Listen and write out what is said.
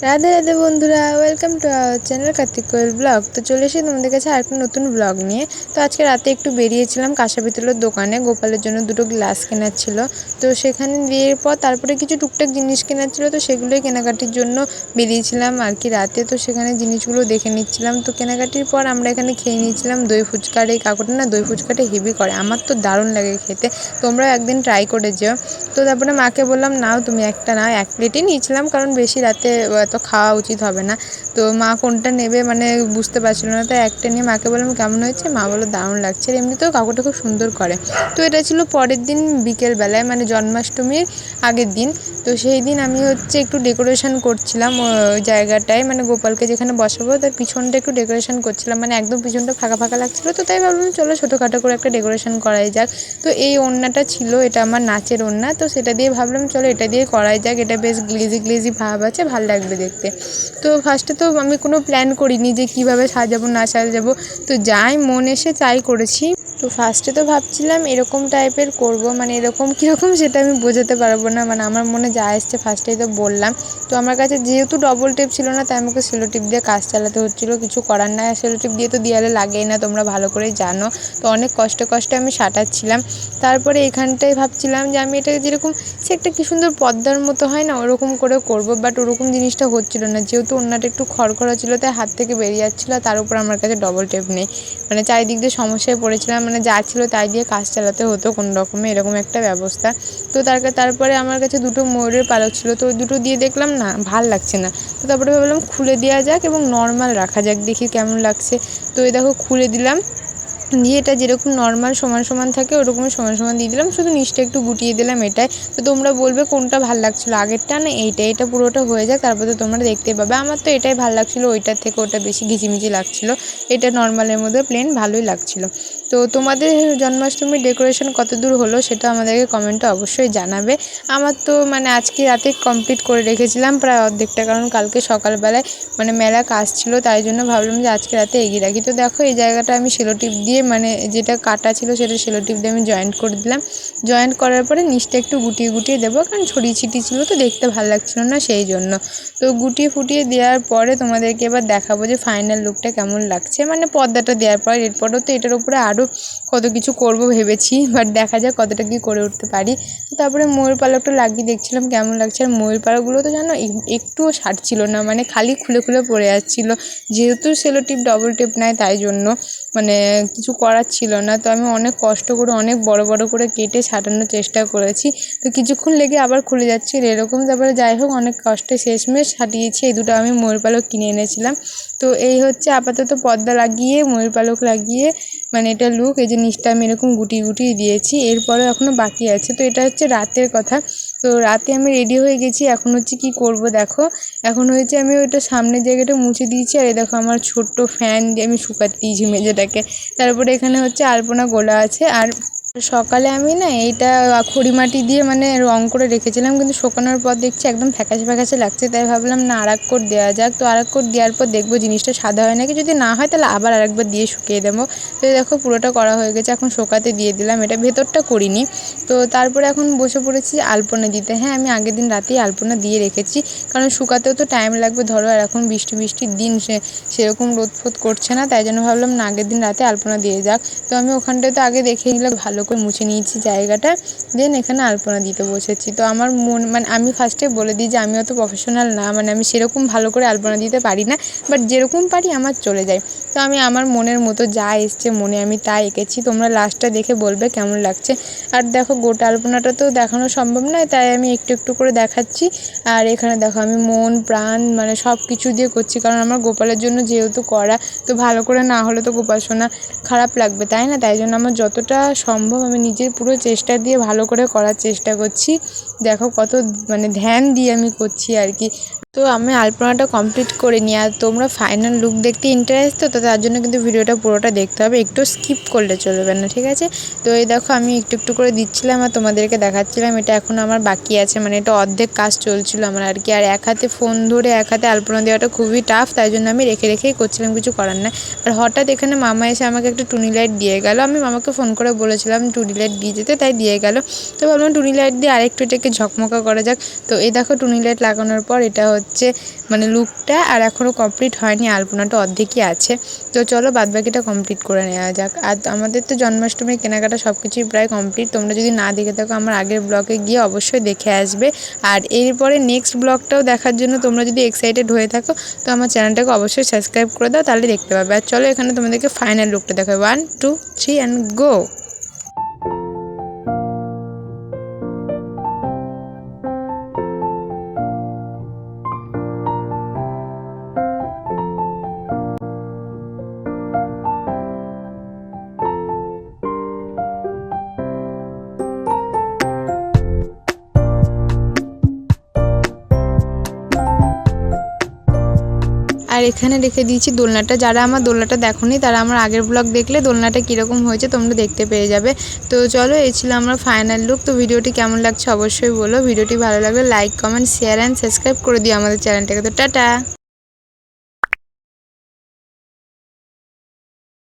রাধে রাধে বন্ধুরা, welcome to our channel Kartik Koel blog. তো চলে এসে তোমাদের কাছে আরেকটা নতুন ব্লগ নিয়ে। তো আজকে রাতে একটু বেরিয়েছিলাম কাঁসা পিতলের দোকানে, গোপালের জন্য দুটো গ্লাস কেনার ছিল। তো সেখানে গিয়ে পর তারপরে কিছু টুকটাক জিনিস কেনার ছিল, তো সেগুলোই কেনাকাটির জন্য বেরিয়েছিলাম আর কি রাতে। তো সেখানে জিনিসগুলো দেখে নিচ্ছিলাম। তো কেনাকাটির পর আমরা এখানে খেয়ে নিয়েছিলাম দই ফুচকা। আর এই কাকুটা না দই ফুচকাটা হেভি করে, আমার তো দারুণ লাগে খেতে। তোমরাও একদিন ট্রাই করে যেও। তো তারপরে মাকে বললাম নাও তুমি একটা, নাও, এক প্লেটই নিয়েছিলাম কারণ বেশি রাতে এত খাওয়া উচিত হবে না। তো মা কোনটা নেবে মানে বুঝতে পারছিল না, তাই একটা নিয়ে মাকে বললাম কেমন হয়েছে, মা বললো দারুণ লাগছে। আর এমনিতেও কাকুটা খুব সুন্দর করে। তো এটা ছিল পরের দিন বিকেলবেলায়, মানে জন্মাষ্টমীর আগের দিন। তো সেই দিন আমি একটু ডেকোরেশন করছিলাম ওই জায়গাটায়, মানে গোপালকে যেখানে বসাবো তার পিছনটা একটু ডেকোরেশন করছিলাম, মানে একদম পিছনটা ফাঁকা ফাঁকা লাগছিলো। তো তাই ভাবলাম চলো ছোটোখাটো করে একটা ডেকোরেশন করাই যাক। তো এই ওড়নাটা ছিল, এটা আমার নাচের ওড়না। তো সেটা দিয়ে ভাবলাম চলো এটা দিয়ে করাই যাক, এটা বেশ গ্লেজি গ্লেজি ভাব আছে, ভাল লাগবে দেখতে। তো ফার্স্টে তো আমি কোনো প্ল্যান করিনি যে কীভাবে সাজাবো না সাজাবো, তো যাই মন এসে তাই করেছি। তো ফার্স্টে তো ভাবছিলাম এরকম টাইপের করব, মানে এরকম কীরকম সেটা আমি বোঝাতে পারবো না, মানে আমার মনে যা এসছে ফার্স্টেই তো বললাম। তো আমার কাছে যেহেতু ডবল টেপ ছিল না, তাই আমাকে সেলো টিপ দিয়ে কাজ চালাতে হচ্ছিলো, কিছু করার নাই। আর সেলো টিপ দিয়ে তো দেয়ালে লাগেই না, তোমরা ভালো করেই জানো। তো অনেক কষ্টে কষ্টে আমি সাঁটাচ্ছিলাম। তারপরে এখানটায় ভাবছিলাম যে আমি এটা যেরকম সে একটা কী সুন্দর পর্দার মতো হয় না, ওরকম করে করব, বাট ওরকম জিনিসটা হচ্ছিল না। যেহেতু ওড়নাটা একটু খড়খড়া ছিল তাই হাত থেকে বেরিয়ে যাচ্ছিলো, তার উপর আমার কাছে ডবল টেপ নেই, মানে চারিদিক দিয়ে সমস্যায় পড়েছিলাম, মানে যা ছিল তাই দিয়ে কাজ চালাতে হতো কোনো রকমে, এরকম একটা ব্যবস্থা। তো তারপরে আমার কাছে দুটো ময়ূরের পালক ছিল, তো ওই দুটো দিয়ে দেখলাম না ভাল লাগছে না। তো তারপরে ভাবলাম খুলে দেওয়া যাক এবং নর্মাল রাখা যাক, দেখি কেমন লাগছে। তো এই দেখো খুলে দিলাম, দিয়ে এটা যেরকম নর্মাল সমান সমান থাকে ওরকমই সমান সমান দিয়ে দিলাম, শুধু নিচটা একটু গুটিয়ে দিলাম এটাই। তো তোমরা বলবে কোনটা ভাল লাগছিলো, আগেরটা না এইটা, এটা পুরোটা হয়ে যাক তারপর তো তোমরা দেখতে পাবে। আমার তো এটাই ভাল লাগছিলো, ওইটার থেকে ওটা বেশি ঘিচিমিচি লাগছিলো, এটা নর্মালের মধ্যে প্লেন ভালোই লাগছিলো। তো তোমাদের জন্মাষ্টমীর ডেকোরেশন কত দূর হলো সেটা আমাদেরকে কমেন্টে অবশ্যই জানাবে। আমার তো মানে আজকে রাতে কমপ্লিট করে রেখেছিলাম প্রায় অর্ধেকটা, কারণ কালকে সকালবেলায় মানে মেলা কাজ ছিল, তাই জন্য ভাবলাম যে আজকে রাতে এগিয়ে রাখি। তো দেখো এই জায়গাটা আমি সেলো টিপ দিয়ে, মানে যেটা কাটা ছিল সেটা সেলো টিপ দিয়ে আমি জয়েন্ট করে দিলাম। জয়েন্ট করার পরে নিচটা একটু গুটিয়ে গুটিয়ে দেবো, কারণ ছড়িয়ে ছিটিয়ে ছিল তো দেখতে ভালো লাগছিল না সেই জন্য। তো গুটিয়ে ফুটিয়ে দেওয়ার পরে তোমাদেরকে এবার দেখাবো যে ফাইনাল লুকটা কেমন লাগছে, মানে পর্দাটা দেওয়ার পর। এরপরেও তো এটার উপরে আরও কত কিছু করব ভেবেছি, বাট দেখা যাক কতটা কী করে উঠতে পারি। তো তারপরে ময়ূর পালকটা লাগিয়ে দেখছিলাম কেমন লাগছে। আর ময়ূর পালকগুলো তো জানো একটুও ছাড়ছিল না, মানে খালি খুলে খুলে পড়ে যাচ্ছিলো। যেহেতু সেলো টিপ ডবল টেপ নেয় তাই জন্য মানে কিছু করার ছিল না। তো আমি অনেক কষ্ট করে অনেক বড় বড় করে কেটে ছাটানোর চেষ্টা করেছি, তো কিছুক্ষণ লেগে আবার খুলে যাচ্ছিল এরকম। তারপরে যাই হোক অনেক কষ্টে শেষমেশ ছাটিয়েছি। এই দুটো আমি ময়ূর পালক কিনে এনেছিলাম। তো এই হচ্ছে আপাতত পর্দা লাগিয়ে ময়ূর পালক লাগিয়ে, মানে এটা লুক। এই যে নিচটা আমি এরকম গুটিয়ে গুটিয়ে দিয়েছি, এরপরে এখনও বাকি আছে। তো এটা হচ্ছে রাতের কথা। তো রাতে আমি রেডি হয়ে গেছি, এখন হচ্ছে কি করব দেখো। এখন হয়েছে আমি ওইটা সামনের জায়গাটা মুছে দিয়েছি, আর এই দেখো আমার ছোট্ট ফ্যান দিয়ে আমি শুকাতে দিয়েছি মেঝেটাকে। তারপরে এখানে হচ্ছে আলপনা গোলা আছে। আর সকালে আমি না এইটা খড়িমাটি দিয়ে মানে রং করে রেখেছিলাম, কিন্তু শুকানোর পর দেখছি একদম ফ্যাকাশে ফ্যাকাশে লাগছে, তাই ভাবলাম না আর এক কোট দেওয়া যাক। তো আর এক কোট দেওয়ার পর দেখবো জিনিসটা সাদা হয় নাকি, যদি না হয় তাহলে আবার আরেকবার দিয়ে শুকিয়ে দেবো। তো দেখো পুরোটা করা হয়ে গেছে, এখন শোকাতে দিয়ে দিলাম, এটা ভেতরটা করিনি। তো তারপরে এখন বসে পড়েছি আলপনা দিতে। হ্যাঁ আমি আগের দিন রাতেই আলপনা দিয়ে রেখেছি, কারণ শুকাতেও তো টাইম লাগবে ধরো। আর এখন বৃষ্টির দিন, সেরকম রোদ ফোদ করছে না, তাই জন্য ভাবলাম না আগের দিন রাতে আলপনা দিয়ে যাক। তো আমি ওখানটায় তো আগে দেখে নিলাম, ভালো করে মুছে নিয়েছি জায়গাটা, দেন এখানে আলপনা দিতে বসেছি। তো আমার মন মানে আমি ফার্স্টে বলে দিই যে আমি অত প্রফেশনাল না, মানে আমি সেরকম ভালো করে আলপনা দিতে পারি না, বাট যেরকম পারি আমার চলে যায়। তো আমি আমার মনের মতো যা এসছে মনে আমি তাই এঁকেছি, তোমরা লাস্টটা দেখে বলবে কেমন লাগছে। আর দেখো গোটা আলপনাটা তো দেখানো সম্ভব নয়, তাই আমি একটু একটু করে দেখাচ্ছি। আর এখানে দেখো আমি মন প্রাণ মানে সব কিছু দিয়ে করছি, কারণ আমার গোপালের জন্য যেহেতু করা, তো ভালো করে না হলে তো গোপাল সোনা খারাপ লাগবে তাই না। তাই জন্য আমার যতটা সম্ভব আমি নিজের পুরো চেষ্টা দিয়ে ভালো করে করার চেষ্টা করছি। দেখো কত মানে ধ্যান দিয়ে আমি করছি আর কি। তো আমি আলপনাটা কমপ্লিট করে নিই। আর তোমরা ফাইনাল লুক দেখতে ইন্টারেস্ট, তো তার জন্য কিন্তু ভিডিওটা পুরোটা দেখতে হবে, একটু স্কিপ করলে চলবে না, ঠিক আছে। তো এই দেখো আমি একটু একটু করে দিচ্ছিলাম আর তোমাদেরকে দেখাচ্ছিলাম। এটা এখন আমার বাকি আছে, মানে এটা অর্ধেক কাজ চলছিল আমার আর কি। আর এক হাতে ফোন ধরে এক হাতে আলপনা দেওয়াটা খুবই টাফ, তাই জন্য আমি রেখে রেখেই করছিলাম, কিছু করার নাই। আর হঠাৎ এখানে মামা এসে আমাকে একটা টুনি লাইট দিয়ে গেল, আমি মামাকে ফোন করে বলেছিলাম টুনি লাইট দিয়ে যেতে, তাই দিয়ে গেল। তো ভাবলাম টুনি লাইট দিয়ে আরেকটু এটাকে ঝকমকা করা যাক। তো এই দেখো টুনি লাইট লাগানোর পর এটা হচ্ছে হচ্ছে মানে লুকটা, আর এখনও কমপ্লিট হয়নি, আলপনাটা অর্ধেকই আছে। তো চলো বাদবাকিটা কমপ্লিট করে নেওয়া যাক। আর আমাদের তো জন্মাষ্টমীর কেনাকাটা সব কিছুই প্রায় কমপ্লিট। তোমরা যদি না দেখে থাকো আমার আগের ব্লগে গিয়ে অবশ্যই দেখে আসবে। আর এরপরে নেক্সট ব্লগটাও দেখার জন্য তোমরা যদি এক্সাইটেড হয়ে থাকো তো আমার চ্যানেলটাকে অবশ্যই সাবস্ক্রাইব করে দাও, তাহলে দেখতে পাবে। আর চলো এখানে তোমাদেরকে ফাইনাল লুকটা দেখাবে। 1 2 3 অ্যান্ড গো। আর এখানে রেখে দিয়েছি দোলনাটা। যারা আমার দোলনাটা দেখোনি তারা আমার আগের ব্লগ দেখলে দোলনাটা কীরকম হয়েছে তোমরা দেখতে পেয়ে যাবে। তো চলো এই ছিল আমার ফাইনাল লুক। তো ভিডিওটি কেমন লাগছে অবশ্যই বলো। ভিডিওটি ভালো লাগলে like comment share and subscribe করে দিও আমাদের চ্যানেলটাকে। তো টাটা।